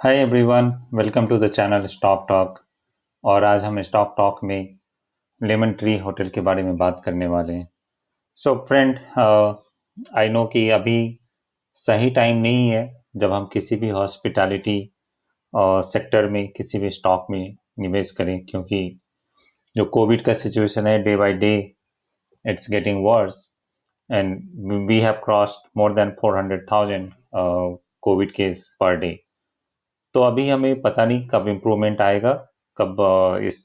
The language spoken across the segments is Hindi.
Hi everyone, welcome to the channel Stock Talk. और आज हम स्टॉक टॉक में लेमन ट्री होटल के बारे में बात करने वाले हैं। सो फ्रेंड, आई नो कि अभी सही टाइम नहीं है जब हम किसी भी हॉस्पिटैलिटी सेक्टर में किसी भी स्टॉक में निवेश करें, क्योंकि जो कोविड का सिचुएशन है, day by day it's getting worse and we have crossed more than 400,000 COVID case per day. तो अभी हमें पता नहीं कब इम्प्रूवमेंट आएगा, कब इस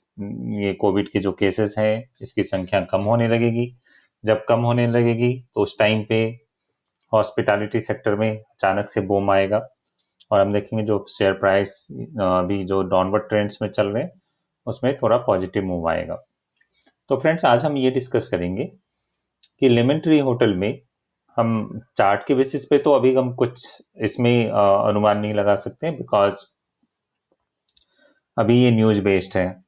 ये कोविड के जो केसेस हैं इसकी संख्या कम होने लगेगी। जब कम होने लगेगी तो उस टाइम पे हॉस्पिटैलिटी सेक्टर में अचानक से बूम आएगा और हम देखेंगे जो शेयर प्राइस अभी जो डाउनवर्ड ट्रेंड्स में चल रहे हैं उसमें थोड़ा पॉजिटिव मूव आएगा। तो फ्रेंड्स, आज हम ये डिस्कस करेंगे कि लेमन ट्री होटल में हम चार्ट के बेसिस पे तो अभी हम कुछ इसमें अनुमान नहीं लगा सकते, बिकॉज अभी ये न्यूज़ बेस्ड है।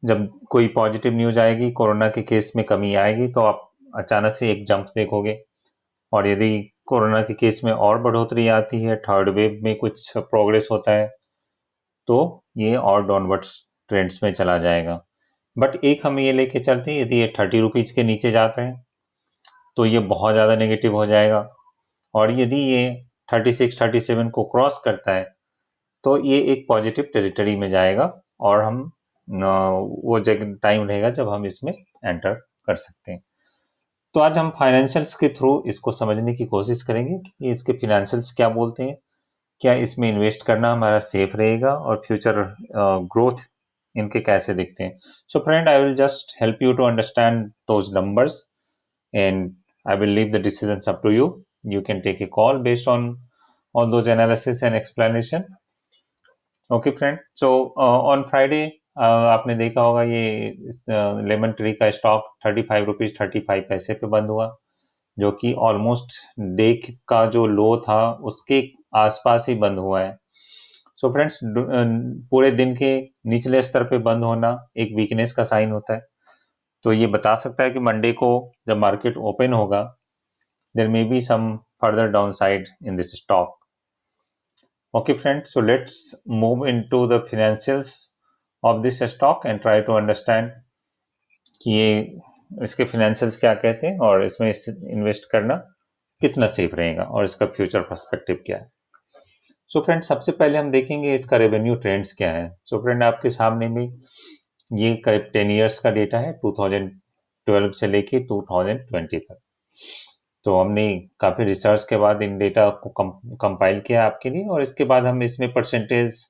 जब कोई पॉजिटिव न्यूज़ आएगी, कोरोना के केस में कमी आएगी, तो आप अचानक से एक जंप देखोगे। और यदि कोरोना के केस में और बढ़ोतरी आती है, थर्ड वेव में कुछ प्रोग्रेस होता है, तो ये और डाउनवर्ड ट्रेंड्स में चला जाएगा। बट एक हम ये लेके चलते हैं, यदि ये 30 रुपीज़ के नीचे जाता है तो ये बहुत ज़्यादा नेगेटिव हो जाएगा। और यदि ये 36-37 को क्रॉस करता है तो ये एक पॉजिटिव टेरिटरी में जाएगा और हम वो जगह टाइम रहेगा जब हम इसमें एंटर कर सकते हैं। तो आज हम फाइनेंशियल्स के थ्रू इसको समझने की कोशिश करेंगे कि इसके फाइनेंशियल्स क्या बोलते हैं, क्या इसमें इन्वेस्ट करना हमारा सेफ रहेगा और फ्यूचर ग्रोथ इनके कैसे दिखते हैं। So friend, I will just help you to understand those numbers and I will leave the decisions up to you. You can take a call based on all those analysis and explanation. Okay friend, so on Friday आपने देखा होगा ये लेमन ट्री का स्टॉक 35 रुपीज 35 पैसे पे बंद हुआ, जो कि ऑलमोस्ट डे का जो लो था उसके आसपास ही बंद हुआ है। सो फ्रेंड्स, पूरे दिन के निचले स्तर पे बंद होना एक वीकनेस का साइन होता है। तो ये बता सकता है कि मंडे को जब मार्केट ओपन होगा, there may be some further downside in this stock. Okay, friends, so let's move into the financials of this stock and try to understand कि ये इसके financials क्या कहते हैं और इसमें इन्वेस्ट करना कितना सेफ रहेगा और इसका फ्यूचर पर्सपेक्टिव क्या है। सो फ्रेंड, सबसे पहले हम देखेंगे इसका रेवेन्यू ट्रेंड्स क्या है। सो फ्रेंड, आपके सामने में ये करीब 10 ईयर्स का डेटा है, 2012 से लेके 2020 तक। तो हमने काफ़ी रिसर्च के बाद इन डेटा को कंपाइल किया आपके लिए, और इसके बाद हम इसमें परसेंटेज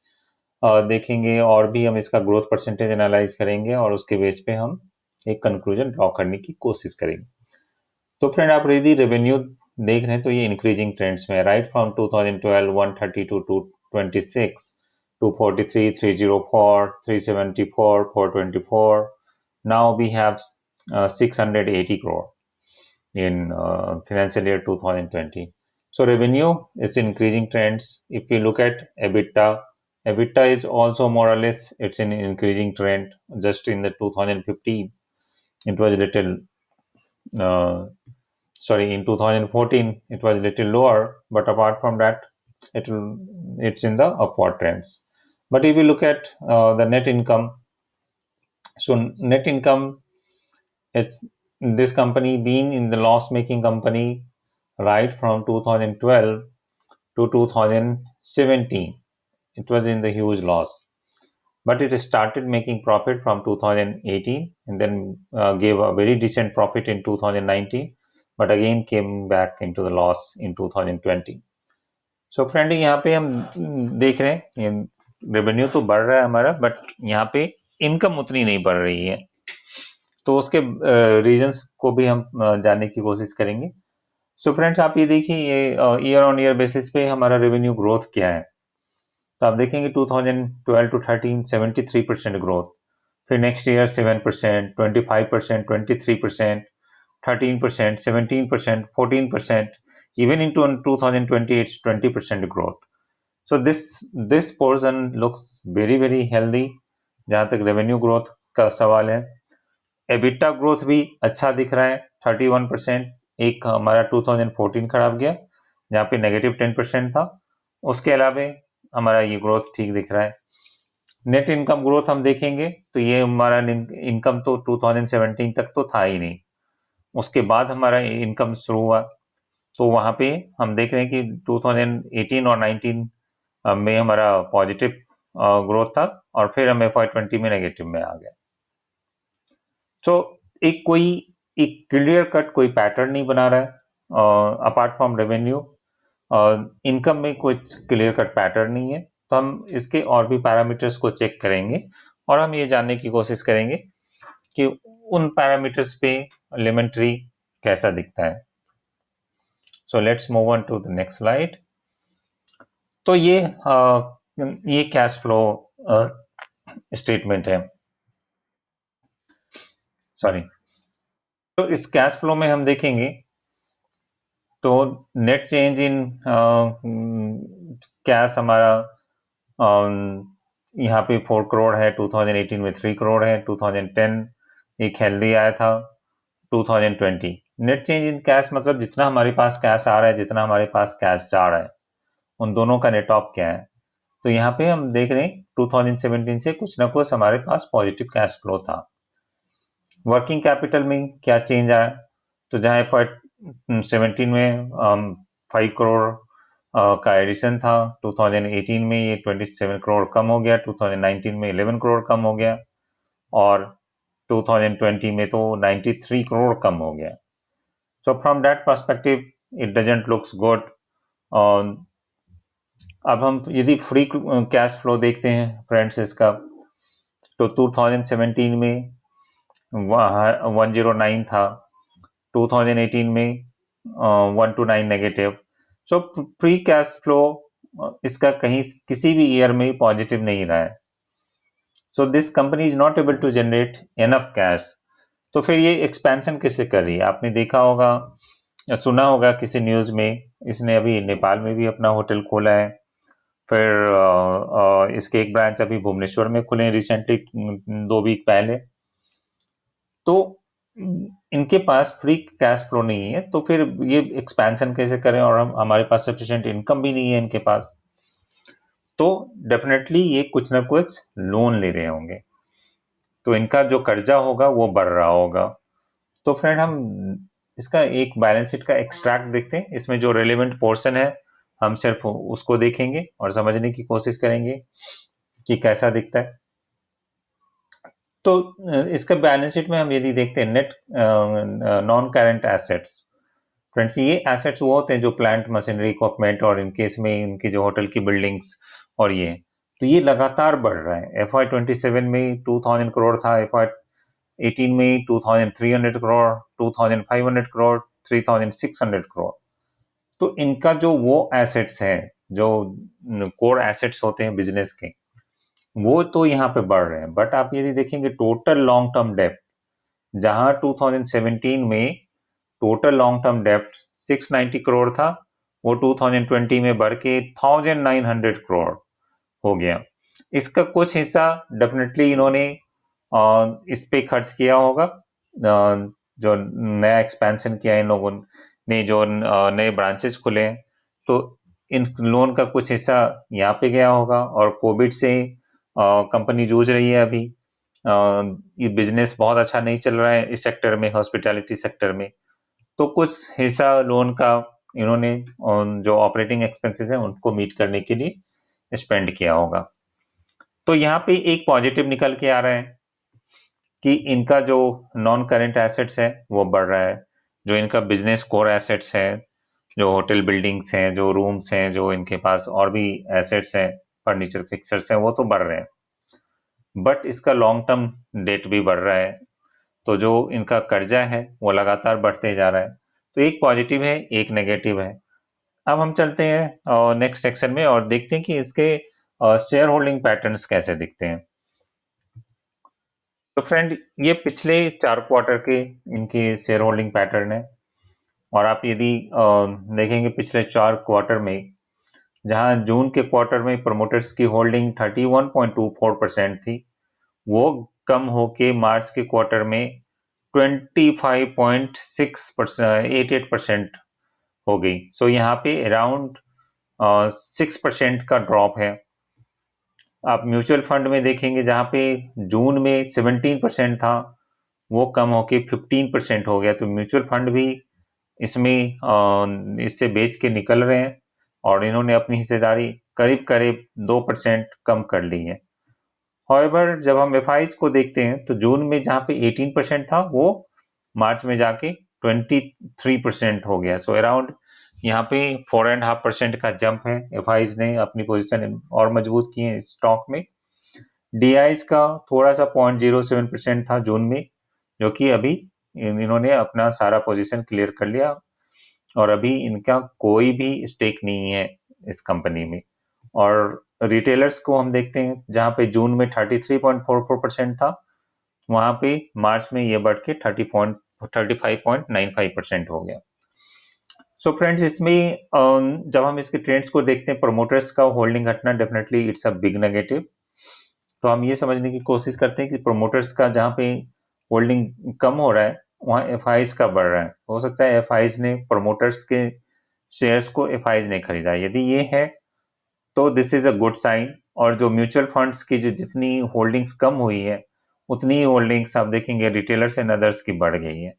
देखेंगे और भी हम इसका ग्रोथ परसेंटेज एनालाइज करेंगे और उसके बेस पे हम एक कंक्लूजन ड्रॉ करने की कोशिश करेंगे। तो फ्रेंड, आप यदि रेवेन्यू देख रहे हैं तो ये इंक्रीजिंग ट्रेंड्स में, right from 2012 132 to 26 243 304 374 424, now we have 680 crore in financial year 2020. So revenue is increasing trends. If you look at EBITDA, EBITDA is also more or less it's in increasing trend. Just in the 2015, it was little uh, sorry, in 2014 it was little lower, but apart from that, it's in the upward trends. But if you look at the net income, so net income, it's this company been in the loss making company right from 2012 to 2017. It was in the huge loss, but it started making profit from 2018 and then gave a very decent profit in 2019, but again came back into the loss in 2020. So friend, यहाँ पे हम देख रहे हैं रेवेन्यू तो बढ़ रहा है हमारा, बट यहाँ पे इनकम उतनी नहीं बढ़ रही है। तो उसके रीजंस को भी हम जानने की कोशिश करेंगे। सो फ्रेंड्स, आप ये देखिए, ये ईयर ऑन ईयर बेसिस पे हमारा रेवेन्यू ग्रोथ क्या है। तो आप देखेंगे 2012 टू 13 73% ग्रोथ, फिर next year 7%, 25%, 23%, 13%, 17%, 14%, even into 2020 it's 20% growth. So this portion looks very healthy जहाँ तक रेवेन्यू ग्रोथ का सवाल है। एबिटा ग्रोथ भी अच्छा दिख रहा है, 31%। एक हमारा 2014 खराब गया जहाँ पे -10% था। उसके अलावा हमारा ये ग्रोथ ठीक दिख रहा है। नेट इनकम ग्रोथ हम देखेंगे तो ये हमारा इनकम तो 2017 तक तो था ही नहीं, उसके बाद हमारा इनकम शुरू हुआ। तो वहाँ पे हम देख रहे हैं कि 2018 और 19 में हमारा पॉजिटिव ग्रोथ था और फिर हम FY20 में नेगेटिव में आ गए। तो एक क्लियर कट कोई पैटर्न नहीं बना रहा है अपार्ट फ्रॉम रेवेन्यू। इनकम में कुछ क्लियर कट पैटर्न नहीं है, तो हम इसके और भी पैरामीटर्स को चेक करेंगे और हम ये जानने की कोशिश करेंगे कि उन पैरामीटर्स पे लेमन ट्री कैसा दिखता है। So let's move on to the next slide. तो ये कैश फ्लो स्टेटमेंट है, सॉरी। तो इस कैश फ्लो में हम देखेंगे तो नेट चेंज इन कैश हमारा यहाँ पे 4 करोड़ है, 2018 में 3 करोड़ है, 2010 एक हेल्दी आया था, 2020 नेट चेंज इन कैश मतलब जितना हमारे पास कैश आ रहा है, जितना हमारे पास कैश जा रहा है, उन दोनों का नेट ऑफ क्या है। तो यहाँ पे हम देख रहे हैं 2017 से कुछ ना कुछ हमारे पास पॉजिटिव कैश फ्लो था। वर्किंग कैपिटल में क्या चेंज आया, तो जहाँ FY17 में 5 करोड़ का एडिशन था, 2018 में ये 27 करोड़ कम हो गया, 2019 में 11 करोड़ कम हो गया और 2020 में तो 93 करोड़ कम हो गया। So from that perspective it doesn't looks good. अब हम यदि फ्री कैश फ्लो देखते हैं फ्रेंड्स इसका, तो 2017 में 109 था, 2018 में 129 negative. So free cash flow इसका कहीं किसी भी ईयर में पॉजिटिव नहीं रहा है। So this company is not able to generate enough cash. तो फिर ये एक्सपेंशन कैसे कर रही है? आपने देखा होगा या सुना होगा किसी न्यूज़ में, इसने अभी नेपाल में भी अपना होटल खोला है, फिर इसके एक ब्रांच अभी भुवनेश्वर में खुले हैं रिसेंटली 2 वीक पहले। तो इनके पास फ्री कैश फ्लो नहीं है, तो फिर ये एक्सपेंशन कैसे करें, और हमारे पास सफिशिएंट इनकम भी नहीं है इनके पास, तो डेफिनेटली ये कुछ ना कुछ लोन ले रहे होंगे, तो इनका जो कर्जा होगा वो बढ़ रहा होगा। तो फ्रेंड हम इसका एक बैलेंस शीट का एक्सट्रैक्ट देखते हैं, इसमें जो रेलेवेंट पोर्शन है हम सिर्फ उसको देखेंगे और समझने की कोशिश करेंगे कि कैसा दिखता है। तो इसका बैलेंस शीट में हम यदि देखते हैं net non current assets, friends ये एसेट्स वो होते हैं जो प्लांट मशीनरी इक्विपमेंट और इन केस में इनके जो होटल की बिल्डिंग्स और ये, तो ये लगातार बढ़ रहा है। FY27 में 2000 करोड़ था, FY18 में 2300 करोड़, 2500 करोड़, 3600 करोड़। तो इनका जो वो एसेट्स हैं जो कोर एसेट्स होते हैं बिजनेस के, वो तो यहाँ पे बढ़ रहे हैं। बट आप यदि देखेंगे टोटल लॉन्ग टर्म डेप्ट, जहां 2017 में टोटल लॉन्ग टर्म डेप्ट 690 करोड़ था, वो 2020 में बढ़ के 1900 करोड़ हो गया। इसका कुछ हिस्सा डेफिनेटली इन्होंने इस पे खर्च किया होगा, जो नया एक्सपेंशन किया है इन लोगों ने, जो नए ब्रांचेस खुले हैं, तो इन लोन का कुछ हिस्सा यहाँ पे गया होगा। और कोविड से कंपनी जूझ रही है अभी, ये बिजनेस बहुत अच्छा नहीं चल रहा है इस सेक्टर में, हॉस्पिटैलिटी सेक्टर में, तो कुछ हिस्सा लोन का इन्होंने जो ऑपरेटिंग एक्सपेंसेस हैं उनको मीट करने के लिए स्पेंड किया होगा। तो यहाँ पे एक पॉजिटिव निकल के आ रहा है कि इनका जो नॉन करेंट एसेट्स है वो बढ़ रहा है, जो इनका बिजनेस कोर एसेट्स है, जो होटल बिल्डिंग्स हैं, जो रूम्स हैं, जो इनके पास और भी एसेट्स हैं, फर्नीचर फिक्सर्स हैं, वो तो बढ़ रहे हैं। बट इसका लॉन्ग टर्म डेट भी बढ़ रहा है, तो जो इनका कर्जा है वो लगातार बढ़ते जा रहा है। तो एक पॉजिटिव है, एक नेगेटिव है। अब हम चलते हैं नेक्स्ट सेक्शन में और देखते हैं कि इसके शेयर होल्डिंग पैटर्न्स कैसे दिखते हैं। तो फ्रेंड ये पिछले 4 क्वार्टर के इनके शेयर होल्डिंग पैटर्न है, और आप यदि देखेंगे पिछले 4 क्वार्टर में, जहां जून के क्वार्टर में प्रमोटर्स की होल्डिंग 31.24% थी, वो कम होके मार्च के क्वार्टर में 25.688% हो गई। सो यहाँ पे अराउंड 6% का ड्रॉप है। आप म्यूचुअल फंड में देखेंगे जहां पे जून में 17% था, वो कम होके 15% हो गया। तो म्यूचुअल फंड भी इसमें इससे बेच के निकल रहे हैं और इन्होंने अपनी हिस्सेदारी करीब करीब 2% कम कर ली है। हाउएवर जब हम एफआईज को देखते हैं तो जून में जहां पे 18% था वो मार्च में जाके 23% हो गया। सो अराउंड यहाँ पे 4.5% का जंप है। एफआईज ने अपनी पोजीशन और मजबूत की है इस स्टॉक में। डीआईज का थोड़ा सा 0.07% था जून में, जो कि अभी इन्होंने अपना सारा पोजीशन क्लियर कर लिया और अभी इनका कोई भी स्टेक नहीं है इस कंपनी में। और रिटेलर्स को हम देखते हैं जहां पे जून में 33.44% था, वहां पे मार्च में ये बढ़ के 35.95% हो गया। सो फ्रेंड्स, इसमें जब हम इसके ट्रेंड्स को देखते हैं, प्रमोटर्स का होल्डिंग घटना definitely it's a big negative. तो हम ये समझने की कोशिश करते हैं कि प्रमोटर्स का जहां पे होल्डिंग कम हो रहा है वहां एफआईज का बढ़ रहा है। हो सकता है एफआईज ने प्रमोटर्स के शेयर्स को एफआईज ने खरीदा। यदि ये है तो this is a good sign. और जो म्यूचुअल फंड्स की जो जितनी होल्डिंग्स कम हुई है उतनी ही होल्डिंग्स आप देखेंगे रिटेलर्स एंड अदर्स की बढ़ गई है।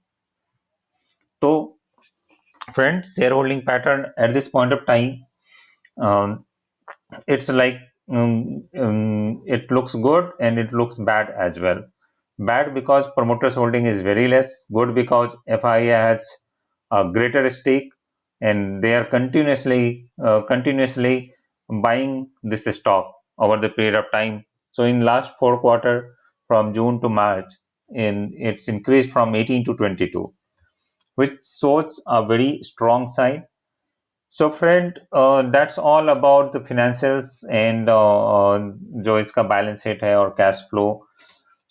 तो friends, share holding pattern at this point of time, it's like it looks good and it looks bad as well. Bad because promoters holding is very less. Good because FIA has a greater stake and they are continuously buying this stock over the period of time. So in last 4 quarter from June to March, it's increased from 18 to 22, which shows a very strong sign. So friend, that's all about the financials and जो इसका बैलेंस शीट है और कैश फ्लो।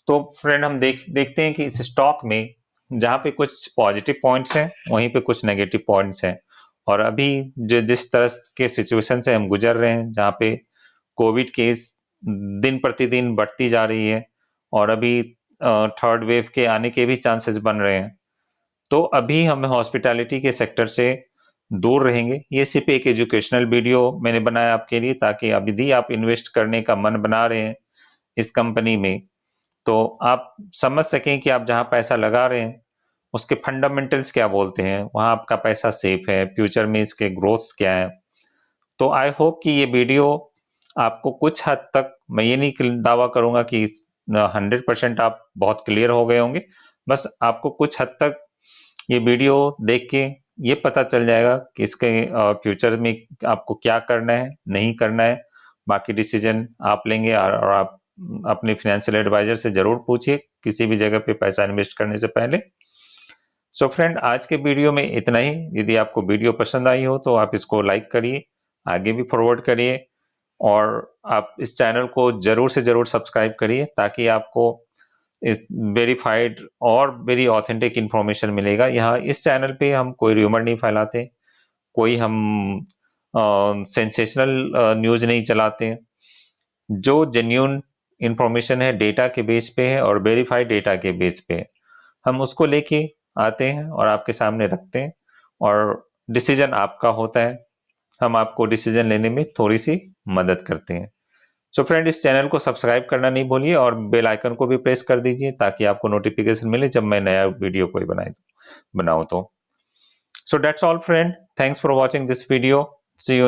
तो फ्रेंड, हम देखते हैं कि इस स्टॉक में जहाँ पे कुछ पॉजिटिव पॉइंट्स हैं वहीं पे कुछ नेगेटिव पॉइंट्स हैं। और अभी जिस तरह के सिचुएशन से हम गुजर रहे हैं, जहाँ पे कोविड केस दिन प्रतिदिन बढ़ती जा रही है और अभी थर्ड वेव के आने के भी चांसेस बन रहे हैं, तो अभी हम हॉस्पिटैलिटी के सेक्टर से दूर रहेंगे। ये सिर्फ एक एजुकेशनल वीडियो मैंने बनाया आपके लिए, ताकि अभी यदि आप इन्वेस्ट करने का मन बना रहे हैं इस कंपनी में, तो आप समझ सकें कि आप जहां पैसा लगा रहे हैं उसके फंडामेंटल्स क्या बोलते हैं, वहां आपका पैसा सेफ है, फ्यूचर में इसके ग्रोथ क्या है। तो आई होप कि ये वीडियो आपको कुछ हद तक, मैं ये नहीं दावा करूंगा कि 100% आप बहुत क्लियर हो गए होंगे, बस आपको कुछ हद तक ये वीडियो देख के ये पता चल जाएगा कि इसके फ्यूचर में आपको क्या करना है, नहीं करना है। बाकी डिसीजन आप लेंगे और आप अपने फाइनेंशियल एडवाइजर से जरूर पूछिए किसी भी जगह पे पैसा इन्वेस्ट करने से पहले। सो फ्रेंड, आज के वीडियो में इतना ही। यदि आपको वीडियो पसंद आई हो तो आप इसको लाइक करिए, आगे भी फॉरवर्ड करिए और आप इस चैनल को जरूर से जरूर सब्सक्राइब करिए, ताकि आपको इस वेरीफाइड और वेरी ऑथेंटिक इंफॉर्मेशन मिलेगा। यहाँ इस चैनल पे हम कोई र्यूमर नहीं फैलाते, कोई हम सेंसेशनल न्यूज नहीं चलाते। जो जेन्यून इंफॉर्मेशन है डेटा के बेस पे है और वेरीफाइड डेटा के बेस पे है, हम उसको लेके आते हैं और आपके सामने रखते हैं और डिसीजन आपका होता है। हम आपको डिसीजन लेने में थोड़ी सी मदद करते हैं। सो फ्रेंड, इस चैनल को सब्सक्राइब करना नहीं भूलिए और बेल आइकन को भी प्रेस कर दीजिए, ताकि आपको नोटिफिकेशन मिले जब मैं नया वीडियो कोई बनाऊं तो। So that's all friend, thanks for watching this video, see you.